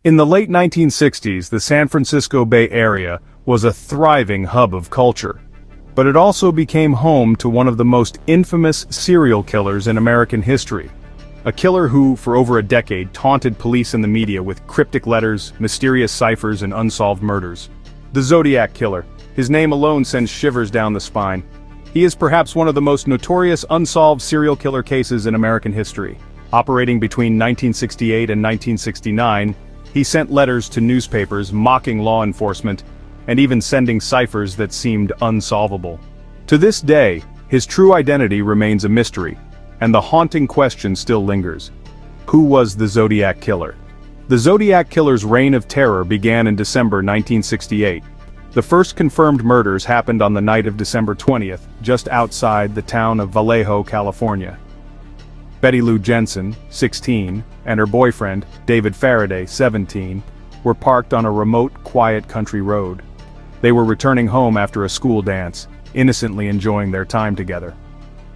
In the late 1960s, the San Francisco Bay Area was a thriving hub of culture. But it also became home to one of the most infamous serial killers in American history. A killer who, for over a decade, taunted police and the media with cryptic letters, mysterious ciphers, and unsolved murders. The Zodiac Killer. His name alone sends shivers down the spine. He is perhaps one of the most notorious unsolved serial killer cases in American history. Operating between 1968 and 1969, he sent letters to newspapers mocking law enforcement, and even sending ciphers that seemed unsolvable. To this day, his true identity remains a mystery, and the haunting question still lingers. Who was the Zodiac Killer? The Zodiac Killer's reign of terror began in December 1968. The first confirmed murders happened on the night of December 20th, just outside the town of Vallejo, California. Betty Lou Jensen, 16, and her boyfriend, David Faraday, 17, were parked on a remote, quiet country road. They were returning home after a school dance, innocently enjoying their time together.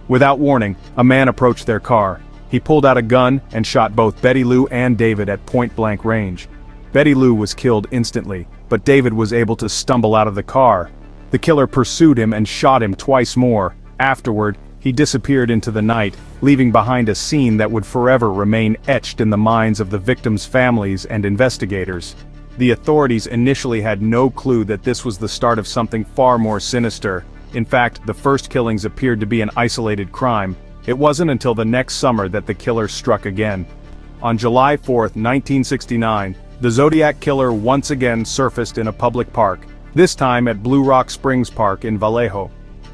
Without warning, a man approached their car. He pulled out a gun and shot both Betty Lou and David at point-blank range. Betty Lou was killed instantly, but David was able to stumble out of the car. The killer pursued him and shot him twice more. Afterward, he disappeared into the night, leaving behind a scene that would forever remain etched in the minds of the victims' families and investigators. The authorities initially had no clue that this was the start of something far more sinister. In fact, the first killings appeared to be an isolated crime. It wasn't until the next summer that the killer struck again. On July 4, 1969, the Zodiac Killer once again surfaced in a public park, this time at Blue Rock Springs Park in Vallejo.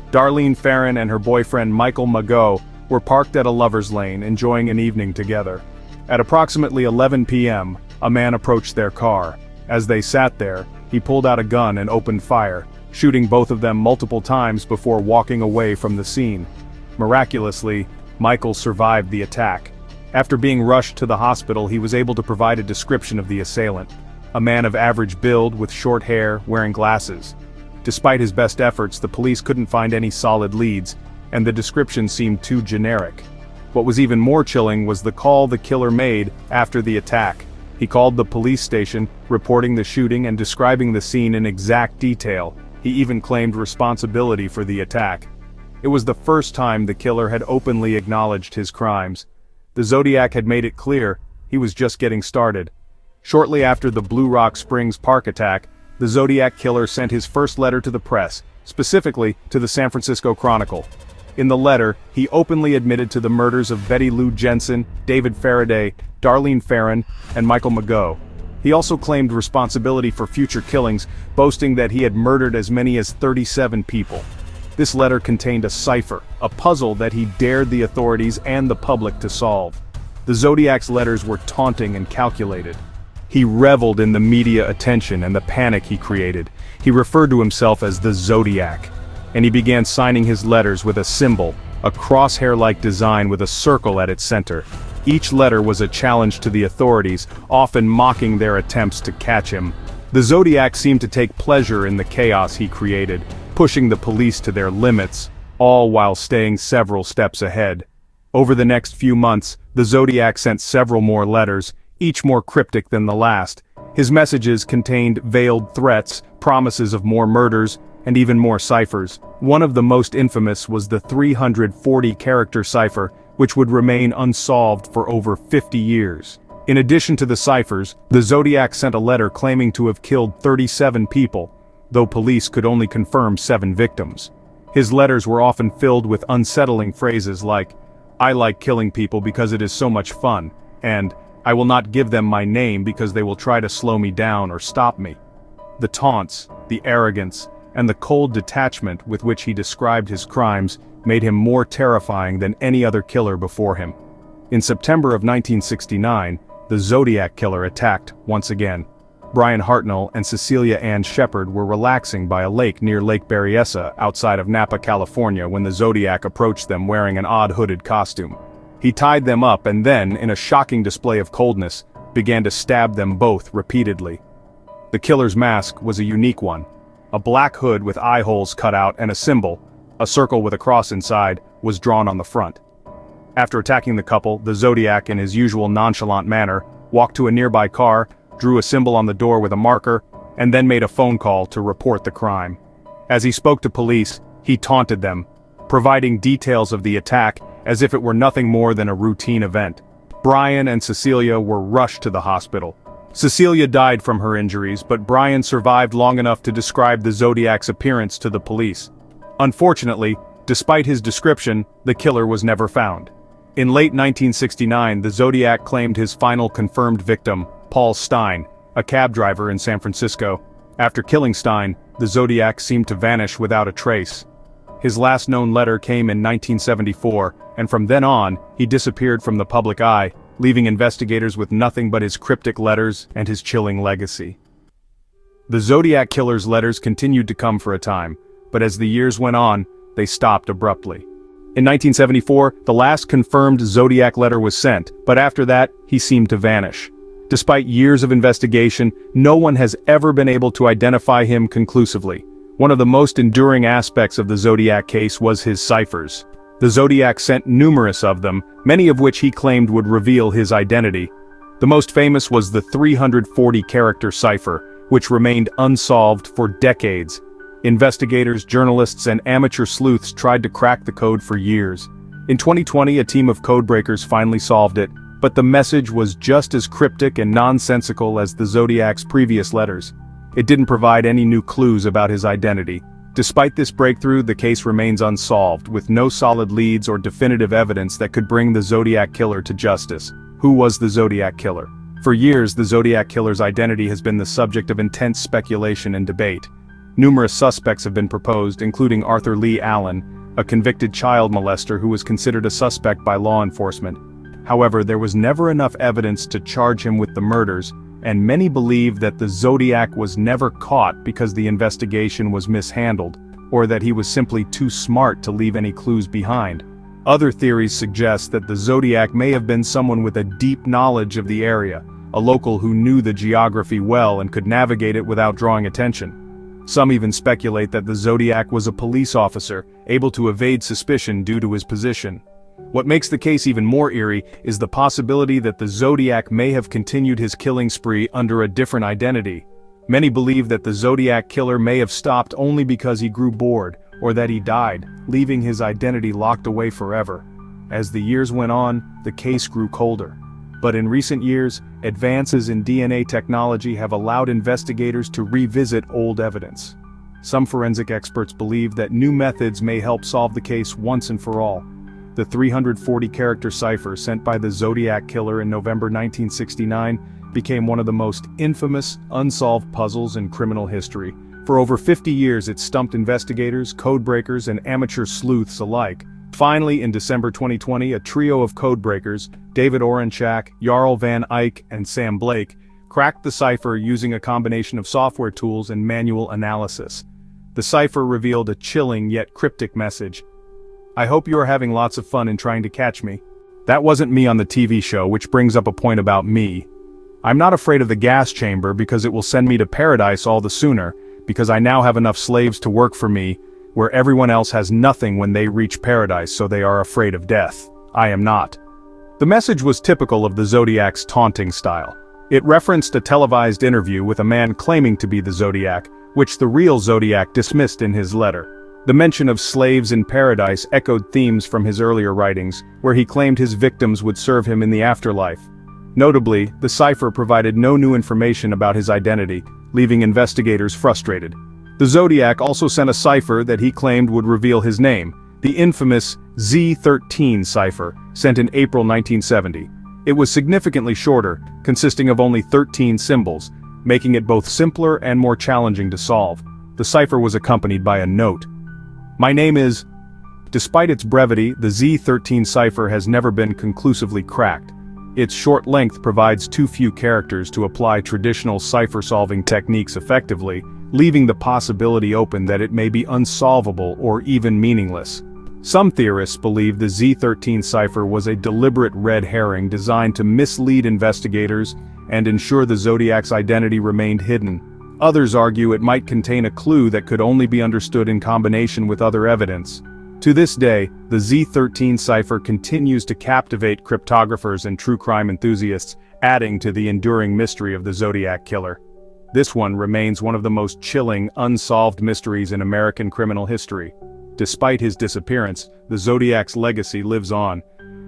Darlene Ferrin and her boyfriend Michael Mageau were parked at a lover's lane enjoying an evening together. At approximately 11 p.m., a man approached their car. As they sat there, he pulled out a gun and opened fire, shooting both of them multiple times before walking away from the scene. Miraculously, Michael survived the attack. After being rushed to the hospital, he was able to provide a description of the assailant. A man of average build with short hair, wearing glasses. Despite his best efforts, the police couldn't find any solid leads, and the description seemed too generic. What was even more chilling was the call the killer made after the attack. He called the police station, reporting the shooting and describing the scene in exact detail. He even claimed responsibility for the attack. It was the first time the killer had openly acknowledged his crimes. The Zodiac had made it clear he was just getting started. Shortly after the Blue Rock Springs Park attack, the Zodiac Killer sent his first letter to the press, specifically to the San Francisco Chronicle. In the letter, he openly admitted to the murders of Betty Lou Jensen, David Faraday, Darlene Ferrin, and Michael Mageau. He also claimed responsibility for future killings, boasting that he had murdered as many as 37 people. This letter contained a cipher, a puzzle that he dared the authorities and the public to solve. The Zodiac's letters were taunting and calculated. He reveled in the media attention and the panic he created. He referred to himself as the Zodiac, and he began signing his letters with a symbol, a crosshair-like design with a circle at its center. Each letter was a challenge to the authorities, often mocking their attempts to catch him. The Zodiac seemed to take pleasure in the chaos he created, pushing the police to their limits, all while staying several steps ahead. Over the next few months, the Zodiac sent several more letters, each more cryptic than the last. His messages contained veiled threats, promises of more murders, and even more ciphers. One of the most infamous was the 340-character cipher, which would remain unsolved for over 50 years. In addition to the ciphers, the Zodiac sent a letter claiming to have killed 37 people, though police could only confirm 7 victims. His letters were often filled with unsettling phrases like, "I like killing people because it is so much fun," and "I will not give them my name because they will try to slow me down or stop me." The taunts, the arrogance, and the cold detachment with which he described his crimes made him more terrifying than any other killer before him. In September of 1969, the Zodiac Killer attacked once again. Brian Hartnell and Cecilia Ann Shepard were relaxing by a lake near Lake Berryessa outside of Napa, California when the Zodiac approached them wearing an odd hooded costume. He tied them up and then, in a shocking display of coldness, began to stab them both repeatedly. The killer's mask was a unique one. A black hood with eye holes cut out and a symbol, a circle with a cross inside, was drawn on the front. After attacking the couple, the Zodiac in his usual nonchalant manner walked to a nearby car, drew a symbol on the door with a marker, and then made a phone call to report the crime. As he spoke to police, he taunted them, providing details of the attack as if it were nothing more than a routine event. Brian and Cecilia were rushed to the hospital. Cecilia died from her injuries, but Brian survived long enough to describe the Zodiac's appearance to the police. Unfortunately, despite his description, the killer was never found. In late 1969, the Zodiac claimed his final confirmed victim, Paul Stein, a cab driver in San Francisco. After killing Stein, the Zodiac seemed to vanish without a trace. His last known letter came in 1974, and from then on, he disappeared from the public eye, leaving investigators with nothing but his cryptic letters and his chilling legacy. The Zodiac killer's letters continued to come for a time, but as the years went on, they stopped abruptly. In 1974, the last confirmed Zodiac letter was sent, but after that, he seemed to vanish. Despite years of investigation, no one has ever been able to identify him conclusively. One of the most enduring aspects of the Zodiac case was his ciphers. The Zodiac sent numerous of them, many of which he claimed would reveal his identity. The most famous was the 340-character cipher, which remained unsolved for decades. Investigators, journalists, and amateur sleuths tried to crack the code for years. In 2020, a team of codebreakers finally solved it, but the message was just as cryptic and nonsensical as the Zodiac's previous letters. It didn't provide any new clues about his identity. Despite this breakthrough, the case remains unsolved, with no solid leads or definitive evidence that could bring the Zodiac killer to justice. Who was the Zodiac killer? For years, the Zodiac killer's identity has been the subject of intense speculation and debate. Numerous suspects have been proposed, including Arthur Lee Allen, a convicted child molester who was considered a suspect by law enforcement. However, there was never enough evidence to charge him with the murders, and many believe that the Zodiac was never caught because the investigation was mishandled, or that he was simply too smart to leave any clues behind. Other theories suggest that the Zodiac may have been someone with a deep knowledge of the area, a local who knew the geography well and could navigate it without drawing attention. Some even speculate that the Zodiac was a police officer, able to evade suspicion due to his position. What makes the case even more eerie is the possibility that the Zodiac may have continued his killing spree under a different identity. Many believe that the Zodiac killer may have stopped only because he grew bored, or that he died, leaving his identity locked away forever. As the years went on, the case grew colder. But in recent years, advances in DNA technology have allowed investigators to revisit old evidence. Some forensic experts believe that new methods may help solve the case once and for all. The 340-character cipher sent by the Zodiac killer in November 1969 became one of the most infamous, unsolved puzzles in criminal history. For over 50 years it stumped investigators, codebreakers, and amateur sleuths alike. Finally, in December 2020, a trio of codebreakers, David Orenchak, Jarl Van Eyck, and Sam Blake, cracked the cipher using a combination of software tools and manual analysis. The cipher revealed a chilling yet cryptic message. "I hope you are having lots of fun in trying to catch me." That wasn't me on the TV show, which brings up a point about me. I'm not afraid of the gas chamber because it will send me to paradise all the sooner, because I now have enough slaves to work for me, where everyone else has nothing when they reach paradise, so they are afraid of death. I am not. The message was typical of the Zodiac's taunting style. It referenced a televised interview with a man claiming to be the Zodiac, which the real Zodiac dismissed in his letter. The mention of slaves in paradise echoed themes from his earlier writings, where he claimed his victims would serve him in the afterlife. Notably, the cipher provided no new information about his identity, leaving investigators frustrated. The Zodiac also sent a cipher that he claimed would reveal his name, the infamous Z13 cipher, sent in April 1970. It was significantly shorter, consisting of only 13 symbols, making it both simpler and more challenging to solve. The cipher was accompanied by a note. "My name is..." Despite its brevity, the Z13 cipher has never been conclusively cracked. Its short length provides too few characters to apply traditional cipher-solving techniques effectively, leaving the possibility open that it may be unsolvable or even meaningless. Some theorists believe the Z13 cipher was a deliberate red herring designed to mislead investigators and ensure the Zodiac's identity remained hidden. Others argue it might contain a clue that could only be understood in combination with other evidence. To this day, the Z13 cipher continues to captivate cryptographers and true crime enthusiasts, adding to the enduring mystery of the Zodiac killer. This one remains one of the most chilling, unsolved mysteries in American criminal history. Despite his disappearance, the Zodiac's legacy lives on.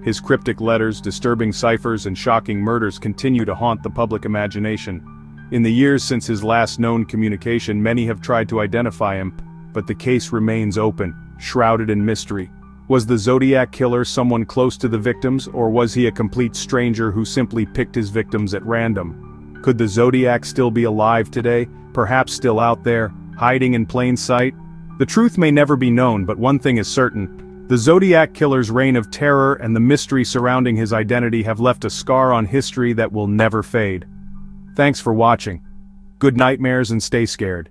His cryptic letters, disturbing ciphers, and shocking murders continue to haunt the public imagination. In the years since his last known communication, many have tried to identify him, but the case remains open, shrouded in mystery. Was the Zodiac killer someone close to the victims, or was he a complete stranger who simply picked his victims at random? Could the Zodiac still be alive today, perhaps still out there, hiding in plain sight? The truth may never be known, but one thing is certain. The Zodiac killer's reign of terror and the mystery surrounding his identity have left a scar on history that will never fade. Thanks for watching. Good nightmares and stay scared.